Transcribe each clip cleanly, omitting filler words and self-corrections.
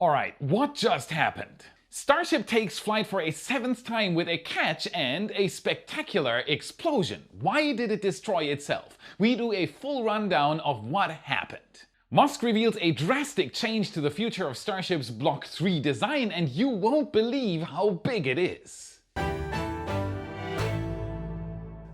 Alright, what just happened? Starship takes flight for a 7th time with a catch and a spectacular explosion. Why did it destroy itself? We do a full rundown of what happened. Musk reveals a drastic change to the Future of Starship's Block 3 design, and you won't believe how big it is.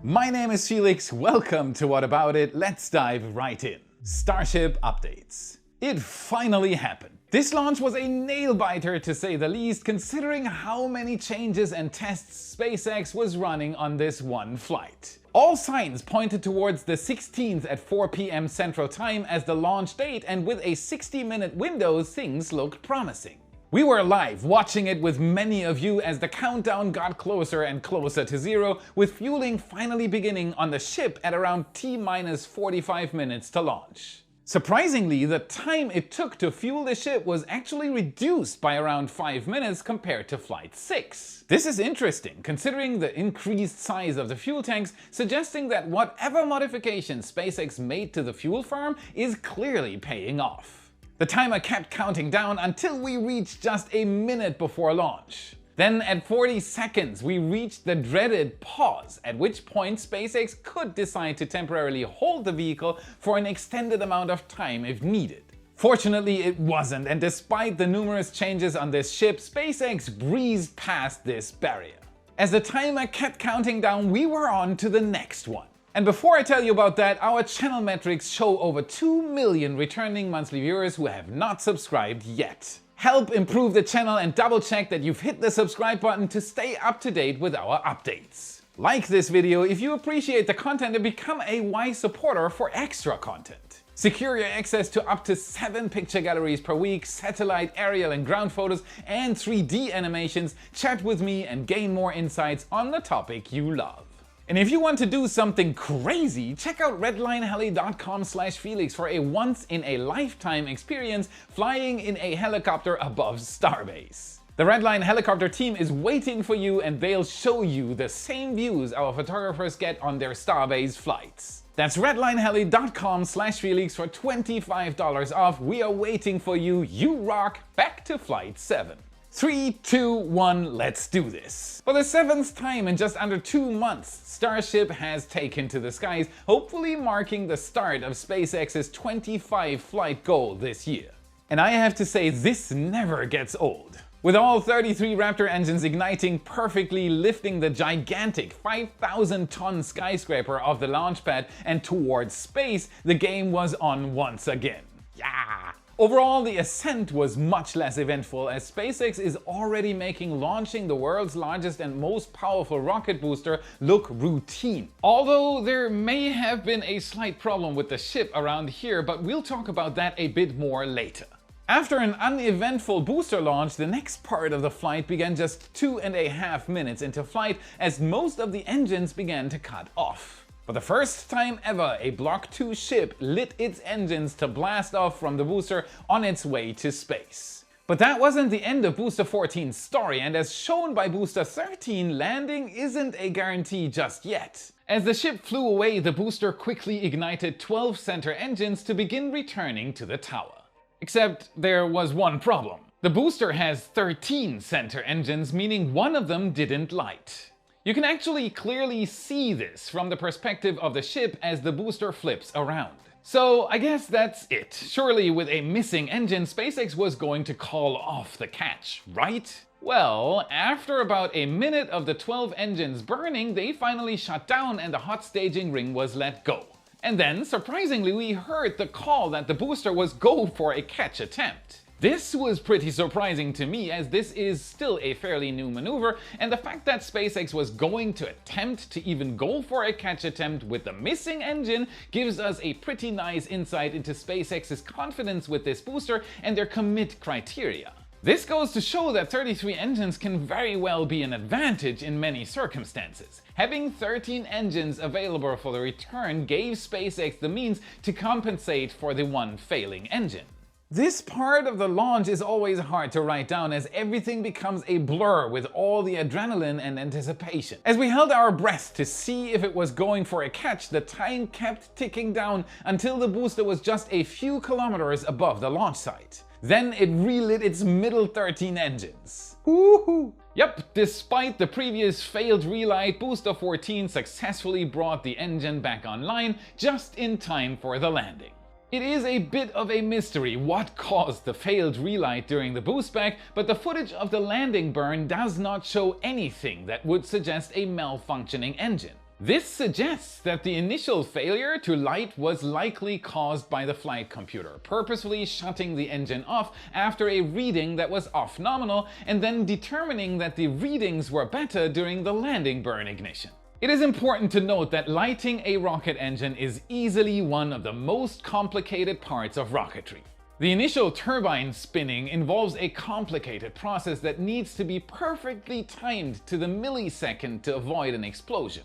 My name is Felix, welcome to What About It, let's dive right in. Starship updates. It finally happened. This launch was a nail-biter to say the least, considering how many changes and tests SpaceX was running on this one flight. All signs pointed towards the 16th at 4 p.m. Central Time as the launch date, and with a 60-minute window, things looked promising. We were live watching it with many of you as the countdown got closer and closer to zero, with fueling finally beginning on the ship at around T-minus 45 minutes to launch. Surprisingly, the time it took to fuel the ship was actually reduced by around 5 minutes compared to Flight 6. This is interesting, considering the increased size of the fuel tanks, suggesting that whatever modifications SpaceX made to the fuel farm is clearly paying off. The timer kept counting down until we reached just a minute before launch. Then at 40 seconds we reached the dreaded pause, at which point SpaceX could decide to temporarily hold the vehicle for an extended amount of time if needed. Fortunately it wasn't, and despite the numerous changes on this ship, SpaceX breezed past this barrier. As the timer kept counting down, we were on to the next one. And before I tell you about that, our channel metrics show over 2 million returning monthly viewers who have not subscribed yet. Help improve the channel and double check that you've hit the subscribe button to stay up to date with our updates. Like this video if you appreciate the content and become a wise supporter for extra content. Secure your access to up to 7 picture galleries per week, satellite, aerial and ground photos and 3D animations, chat with me and gain more insights on the topic you love. And if you want to do something crazy, check out redlineheli.com/Felix for a once-in-a-lifetime experience flying in a helicopter above Starbase. The Redline helicopter team is waiting for you, and they'll show you the same views our photographers get on their Starbase flights. That's redlineheli.com/Felix for $25 off. We are waiting for you. You rock. Back to Flight 7. 3, 2, 1, let's do this. For the 7th time in just under 2 months, Starship has taken to the skies, hopefully marking the start of SpaceX's 25 flight goal this year. And I have to say, this never gets old. With all 33 Raptor engines igniting perfectly, lifting the gigantic 5,000-ton skyscraper off the launch pad and towards space, the game was on once again. Yeah! Overall, the ascent was much less eventful, as SpaceX is already making launching the world's largest and most powerful rocket booster look routine. Although there may have been a slight problem with the ship around here, but we'll talk about that a bit more later. After an uneventful booster launch, the next part of the flight began just 2.5 minutes into flight, as most of the engines began to cut off. For the first time ever, a Block 2 ship lit its engines to blast off from the booster on its way to space. But that wasn't the end of Booster 14's story, and as shown by Booster 13, landing isn't a guarantee just yet. As the ship flew away, the booster quickly ignited 12 center engines to begin returning to the tower. Except there was one problem. The booster has 13 center engines, meaning one of them didn't light. You can actually clearly see this from the perspective of the ship as the booster flips around. So I guess that's it. Surely with a missing engine, SpaceX was going to call off the catch, right? Well, after about a minute of the 12 engines burning, they finally shut down and the hot staging ring was let go. And then, surprisingly, we heard the call that the booster was go for a catch attempt. This was pretty surprising to me, as this is still a fairly new maneuver, and the fact that SpaceX was going to attempt to even go for a catch attempt with the missing engine gives us a pretty nice insight into SpaceX's confidence with this booster and their commit criteria. This goes to show that 33 engines can very well be an advantage in many circumstances. Having 13 engines available for the return gave SpaceX the means to compensate for the one failing engine. This part of the launch is always hard to write down, as everything becomes a blur with all the adrenaline and anticipation. As we held our breath to see if it was going for a catch, the time kept ticking down until the booster was just a few kilometers above the launch site. Then it relit its middle 13 engines. Woohoo! Yep, despite the previous failed relight, Booster 14 successfully brought the engine back online just in time for the landing. It is a bit of a mystery what caused the failed relight during the boost back, but the footage of the landing burn does not show anything that would suggest a malfunctioning engine. This suggests that the initial failure to light was likely caused by the flight computer, purposefully shutting the engine off after a reading that was off nominal and then determining that the readings were better during the landing burn ignition. It is important to note that lighting a rocket engine is easily one of the most complicated parts of rocketry. The initial turbine spinning involves a complicated process that needs to be perfectly timed to the millisecond to avoid an explosion.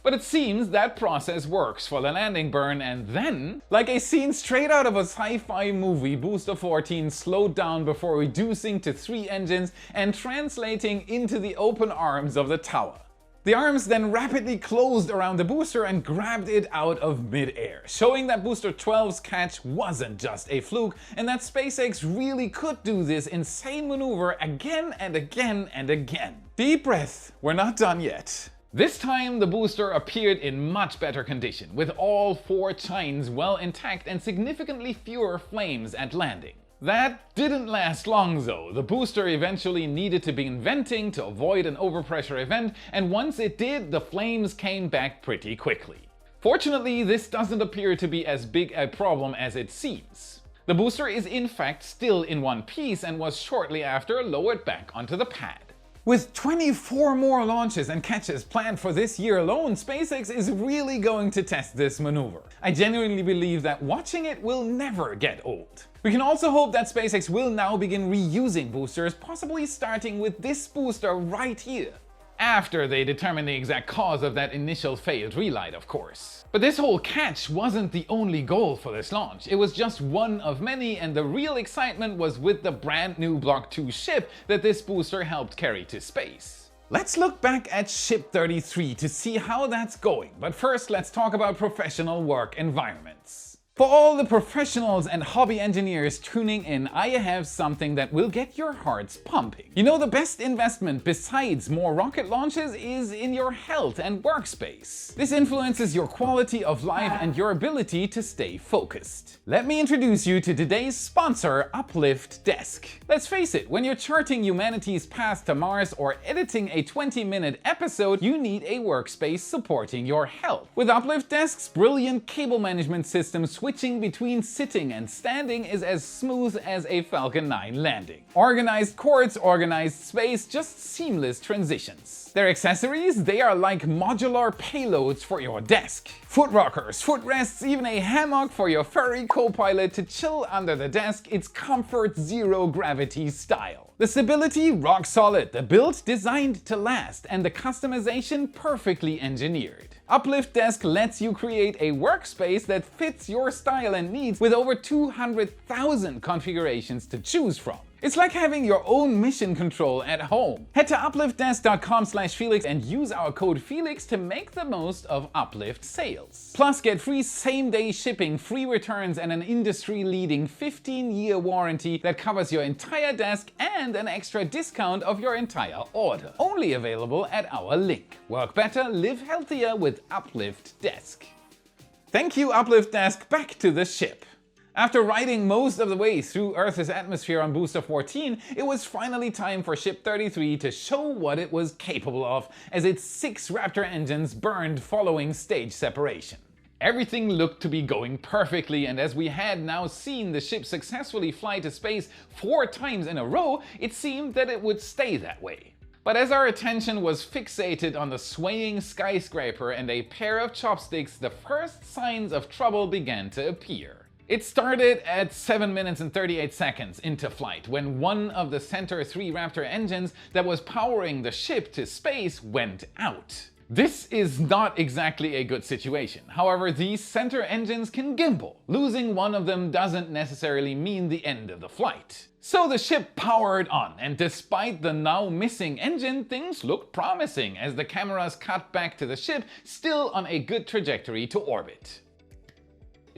But it seems that process works for the landing burn, and then, like a scene straight out of a sci-fi movie, Booster 14 slowed down before reducing to 3 engines and translating into the open arms of the tower. The arms then rapidly closed around the booster and grabbed it out of mid-air, showing that Booster 12's catch wasn't just a fluke and that SpaceX really could do this insane maneuver again and again and again. Deep breath, we're not done yet. This time the booster appeared in much better condition, with all 4 chines well intact and significantly fewer flames at landing. That didn't last long though. The booster eventually needed to begin venting to avoid an overpressure event, and once it did, the flames came back pretty quickly. Fortunately, this doesn't appear to be as big a problem as it seems. The booster is in fact still in one piece and was shortly after lowered back onto the pad. With 24 more launches and catches planned for this year alone, SpaceX is really going to test this maneuver. I genuinely believe that watching it will never get old. We can also hope that SpaceX will now begin reusing boosters, possibly starting with this booster right here. After they determine the exact cause of that initial failed relight, of course. But this whole catch wasn't the only goal for this launch. It was just one of many, and the real excitement was with the brand new Block 2 ship that this booster helped carry to space. Let's look back at Ship 33 to see how that's going, but first let's talk about professional work environments. For all the professionals and hobby engineers tuning in, I have something that will get your hearts pumping. You know, the best investment besides more rocket launches is in your health and workspace. This influences your quality of life and your ability to stay focused. Let me introduce you to today's sponsor, Uplift Desk. Let's face it, when you're charting humanity's path to Mars or editing a 20-minute episode, you need a workspace supporting your health. With Uplift Desk's brilliant cable management system, switching between sitting and standing is as smooth as a Falcon 9 landing. Organized cords, organized space, just seamless transitions. Their accessories, they are like modular payloads for your desk. Foot rockers, footrests, even a hammock for your furry co-pilot to chill under the desk. It's comfort zero gravity style. The stability, rock solid. The build, designed to last. And the customization, perfectly engineered. Uplift Desk lets you create a workspace that fits your style and needs with over 200,000 configurations to choose from. It's like having your own mission control at home. Head to upliftdesk.com/Felix and use our code Felix to make the most of Uplift sales. Plus, get free same-day shipping, free returns, and an industry-leading 15-year warranty that covers your entire desk and an extra discount of your entire order. Only available at our link. Work better, live healthier with Uplift Desk. Thank you, Uplift Desk. Back to the ship. After riding most of the way through Earth's atmosphere on Booster 14, it was finally time for Ship 33 to show what it was capable of, as its 6 Raptor engines burned following stage separation. Everything looked to be going perfectly, and as we had now seen the ship successfully fly to space 4 times in a row, it seemed that it would stay that way. But as our attention was fixated on the swaying skyscraper and a pair of chopsticks, the first signs of trouble began to appear. It started at 7 minutes and 38 seconds into flight when one of the center 3 Raptor engines that was powering the ship to space went out. This is not exactly a good situation. However, these center engines can gimbal. Losing one of them doesn't necessarily mean the end of the flight. So the ship powered on, and despite the now missing engine, things looked promising as the cameras cut back to the ship, still on a good trajectory to orbit.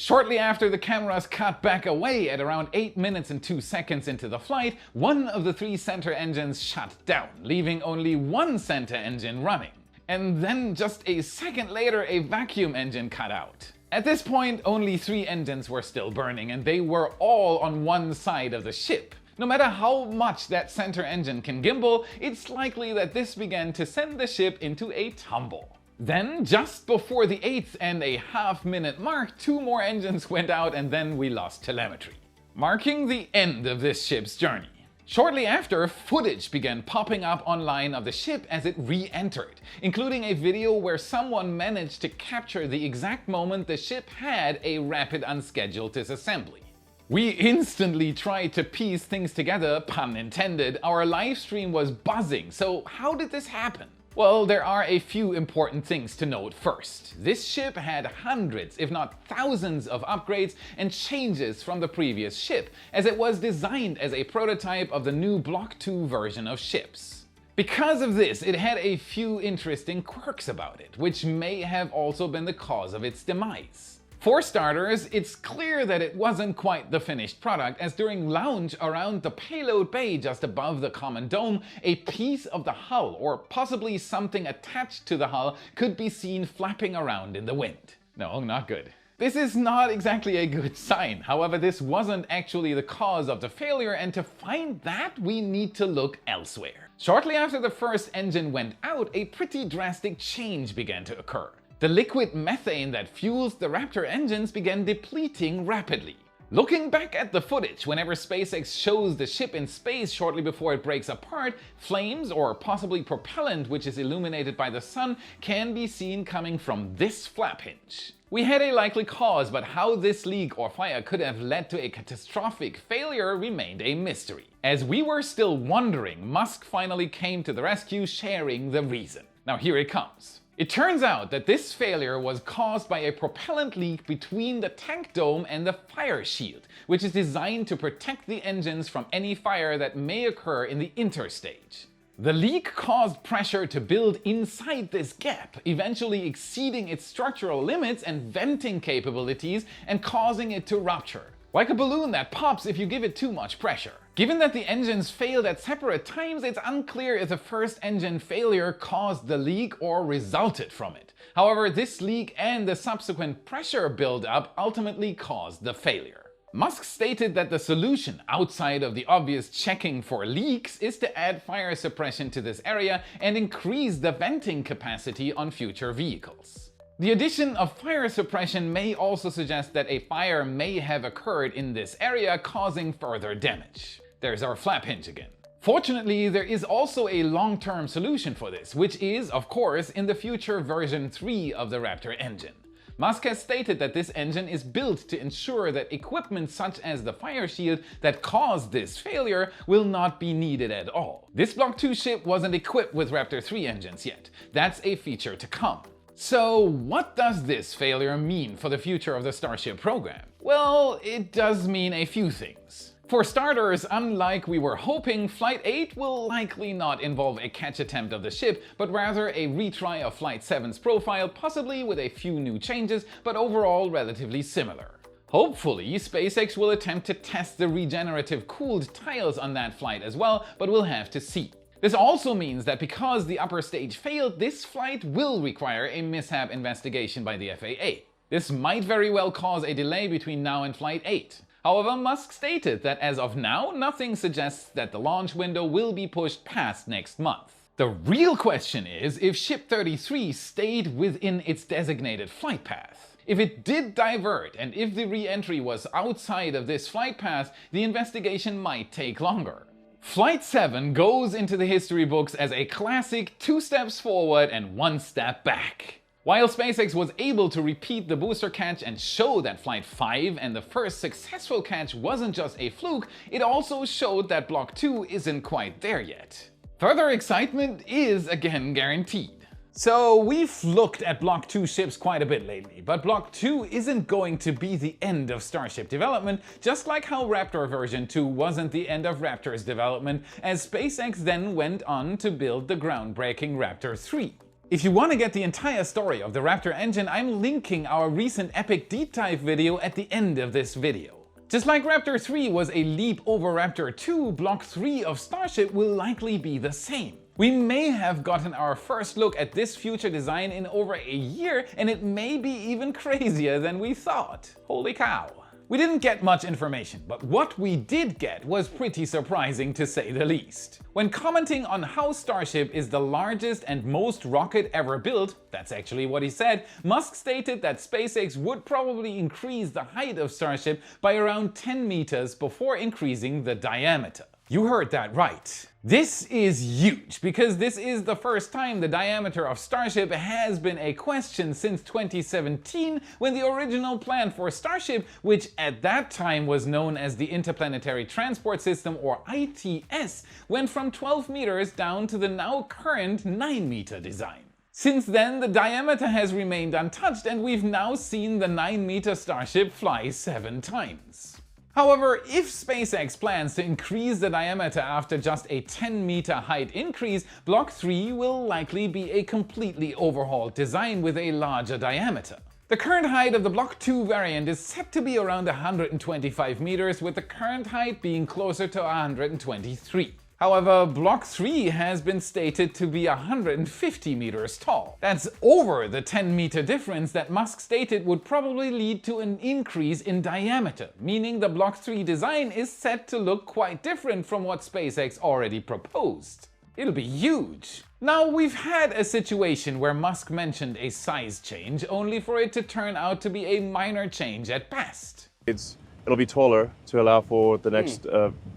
Shortly after the cameras cut back away at around 8 minutes and 2 seconds into the flight, one of the 3 center engines shut down, leaving only one center engine running. And then just a second later, a vacuum engine cut out. At this point, only 3 engines were still burning, and they were all on one side of the ship. No matter how much that center engine can gimbal, it's likely that this began to send the ship into a tumble. Then, just before the 8.5 minute mark, 2 more engines went out, and then we lost telemetry, marking the end of this ship's journey. Shortly after, footage began popping up online of the ship as it re-entered, including a video where someone managed to capture the exact moment the ship had a rapid unscheduled disassembly. We instantly tried to piece things together, pun intended. Our live stream was buzzing, so how did this happen? Well, there are a few important things to note first. This ship had hundreds, if not thousands, of upgrades and changes from the previous ship, as it was designed as a prototype of the new Block 2 version of ships. Because of this, it had a few interesting quirks about it, which may have also been the cause of its demise. For starters, it's clear that it wasn't quite the finished product, as during launch around the payload bay just above the common dome, a piece of the hull, or possibly something attached to the hull, could be seen flapping around in the wind. No, not good. This is not exactly a good sign. However, this wasn't actually the cause of the failure, and to find that, we need to look elsewhere. Shortly after the first engine went out, a pretty drastic change began to occur. The liquid methane that fuels the Raptor engines began depleting rapidly. Looking back at the footage, whenever SpaceX shows the ship in space shortly before it breaks apart, flames or possibly propellant which is illuminated by the sun can be seen coming from this flap hinge. We had a likely cause, but how this leak or fire could have led to a catastrophic failure remained a mystery. As we were still wondering, Musk finally came to the rescue, sharing the reason. Now here it comes. It turns out that this failure was caused by a propellant leak between the tank dome and the fire shield, which is designed to protect the engines from any fire that may occur in the interstage. The leak caused pressure to build inside this gap, eventually exceeding its structural limits and venting capabilities and causing it to rupture. Like a balloon that pops if you give it too much pressure. Given that the engines failed at separate times, it's unclear if the first engine failure caused the leak or resulted from it. However, this leak and the subsequent pressure buildup ultimately caused the failure. Musk stated that the solution, outside of the obvious checking for leaks, is to add fire suppression to this area and increase the venting capacity on future vehicles. The addition of fire suppression may also suggest that a fire may have occurred in this area, causing further damage. There's our flap hinge again. Fortunately, there is also a long-term solution for this, which is, of course, in the future version 3 of the Raptor engine. Musk has stated that this engine is built to ensure that equipment such as the fire shield that caused this failure will not be needed at all. This Block 2 ship wasn't equipped with Raptor 3 engines yet. That's a feature to come. So what does this failure mean for the future of the Starship program? Well, it does mean a few things. For starters, unlike we were hoping, Flight 8 will likely not involve a catch attempt of the ship, but rather a retry of Flight 7's profile, possibly with a few new changes, but overall relatively similar. Hopefully, SpaceX will attempt to test the regenerative cooled tiles on that flight as well, but we'll have to see. This also means that because the upper stage failed, this flight will require a mishap investigation by the FAA. This might very well cause a delay between now and Flight 8. However, Musk stated that as of now, nothing suggests that the launch window will be pushed past next month. The real question is if Ship 33 stayed within its designated flight path. If it did divert and if the re-entry was outside of this flight path, the investigation might take longer. Flight 7 goes into the history books as a classic 2 steps forward and 1 step back. While SpaceX was able to repeat the booster catch and show that Flight 5 and the first successful catch wasn't just a fluke, it also showed that Block 2 isn't quite there yet. Further excitement is again guaranteed. So we've looked at Block 2 ships quite a bit lately, but Block 2 isn't going to be the end of Starship development, just like how Raptor version 2 wasn't the end of Raptor's development, as SpaceX then went on to build the groundbreaking Raptor 3. If you want to get the entire story of the Raptor engine, I'm linking our recent epic deep dive video at the end of this video. Just like Raptor 3 was a leap over Raptor 2, Block 3 of Starship will likely be the same. We may have gotten our first look at this future design in over a year, and it may be even crazier than we thought. Holy cow. We didn't get much information, but what we did get was pretty surprising to say the least. When commenting on how Starship is the largest and most rocket ever built, that's actually what he said, Musk stated that SpaceX would probably increase the height of Starship by around 10 meters before increasing the diameter. You heard that right. This is huge because this is the first time the diameter of Starship has been a question since 2017, when the original plan for Starship, which at that time was known as the Interplanetary Transport System or ITS, went from 12 meters down to the now current 9-meter design. Since then, the diameter has remained untouched and we've now seen the 9-meter Starship fly 7 times. However, if SpaceX plans to increase the diameter after just a 10-meter height increase, Block 3 will likely be a completely overhauled design with a larger diameter. The current height of the Block 2 variant is set to be around 125 meters, with the current height being closer to 123. However, Block 3 has been stated to be 150 meters tall. That's over the 10-meter difference that Musk stated would probably lead to an increase in diameter, meaning the Block 3 design is set to look quite different from what SpaceX already proposed. It'll be huge. Now, we've had a situation where Musk mentioned a size change, only for it to turn out to be a minor change at best. It'll be taller to allow for the next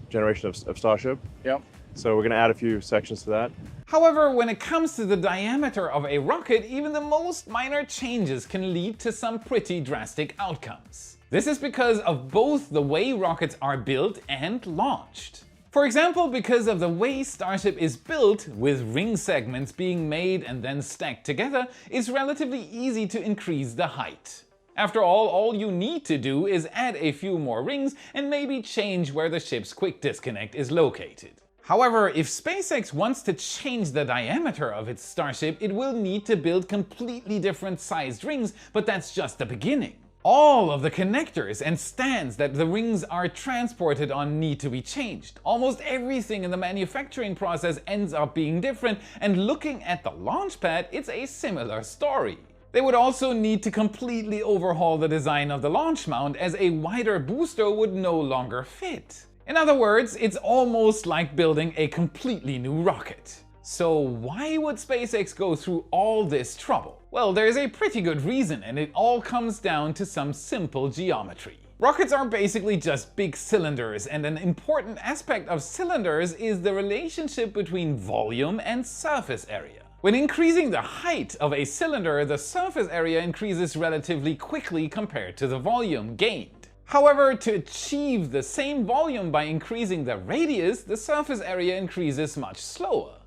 generation of Starship. Yep. So we're going to add a few sections to that. However, when it comes to the diameter of a rocket, even the most minor changes can lead to some pretty drastic outcomes. This is because of both the way rockets are built and launched. For example, because of the way Starship is built, with ring segments being made and then stacked together, it's relatively easy to increase the height. After all you need to do is add a few more rings and maybe change where the ship's quick disconnect is located. However, if SpaceX wants to change the diameter of its Starship, it will need to build completely different sized rings, but that's just the beginning. All of the connectors and stands that the rings are transported on need to be changed. Almost everything in the manufacturing process ends up being different, and looking at the launch pad, it's a similar story. They would also need to completely overhaul the design of the launch mount, as a wider booster would no longer fit. In other words, it's almost like building a completely new rocket. So why would SpaceX go through all this trouble? Well, there's a pretty good reason, and it all comes down to some simple geometry. Rockets are basically just big cylinders, and an important aspect of cylinders is the relationship between volume and surface area. When increasing the height of a cylinder, the surface area increases relatively quickly compared to the volume gained. However, to achieve the same volume by increasing the radius, the surface area increases much slower.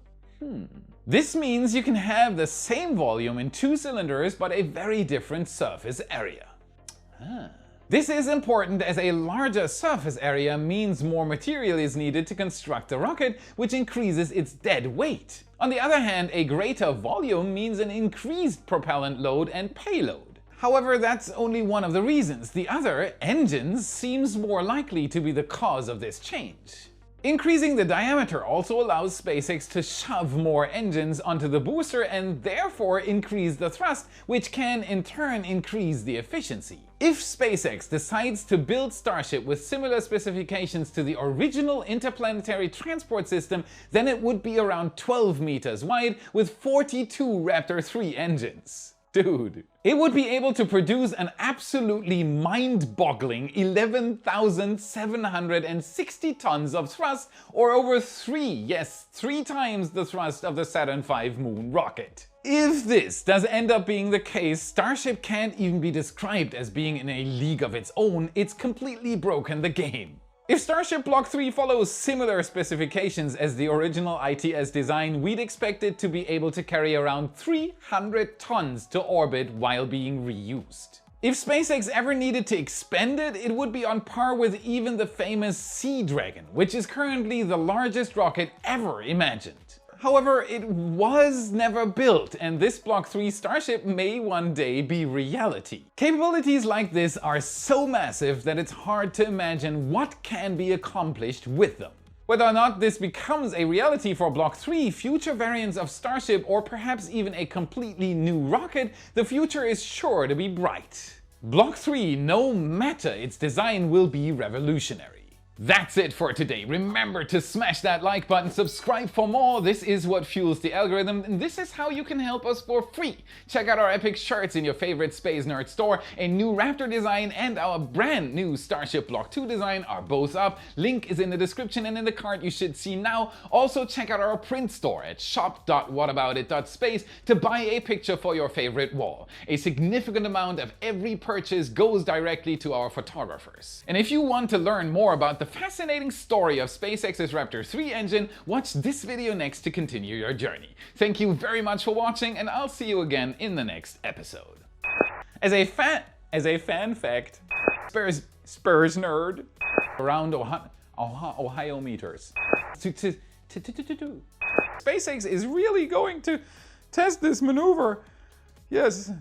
This means you can have the same volume in 2 cylinders but a very different surface area. This is important as a larger surface area means more material is needed to construct the rocket, which increases its dead weight. On the other hand, a greater volume means an increased propellant load and payload. However, that's only one of the reasons. The other, engines, seems more likely to be the cause of this change. Increasing the diameter also allows SpaceX to shove more engines onto the booster and therefore increase the thrust, which can in turn increase the efficiency. If SpaceX decides to build Starship with similar specifications to the original Interplanetary Transport System, then it would be around 12 meters wide with 42 Raptor 3 engines. Dude, it would be able to produce an absolutely mind-boggling 11,760 tons of thrust, or over 3 times the thrust of the Saturn V moon rocket. If this does end up being the case, Starship can't even be described as being in a league of its own. It's completely broken the game. If Starship Block 3 follows similar specifications as the original ITS design, we'd expect it to be able to carry around 300 tons to orbit while being reused. If SpaceX ever needed to expand it, it would be on par with even the famous Sea Dragon, which is currently the largest rocket ever imagined. However, it was never built, and this Block 3 Starship may one day be reality. Capabilities like this are so massive that it's hard to imagine what can be accomplished with them. Whether or not this becomes a reality for Block 3, future variants of Starship, or perhaps even a completely new rocket, the future is sure to be bright. Block 3, no matter its design, will be revolutionary. That's it for today. Remember to smash that like button, subscribe for more. This is what fuels the algorithm, and this is how you can help us for free. Check out our epic shirts in your favorite Space Nerd store. A new Raptor design and our brand new Starship Block 2 design are both up. Link is in the description and in the card you should see now. Also check out our print store at shop.whataboutit.space to buy a picture for your favorite wall. A significant amount of every purchase goes directly to our photographers. And if you want to learn more about the fascinating story of SpaceX's Raptor 3 engine, watch this video next to continue your journey. Thank you very much for watching, and I'll see you again in the next episode. As a fan fact, Spurs nerd around Ohio meters. SpaceX is really going to test this maneuver. Yes.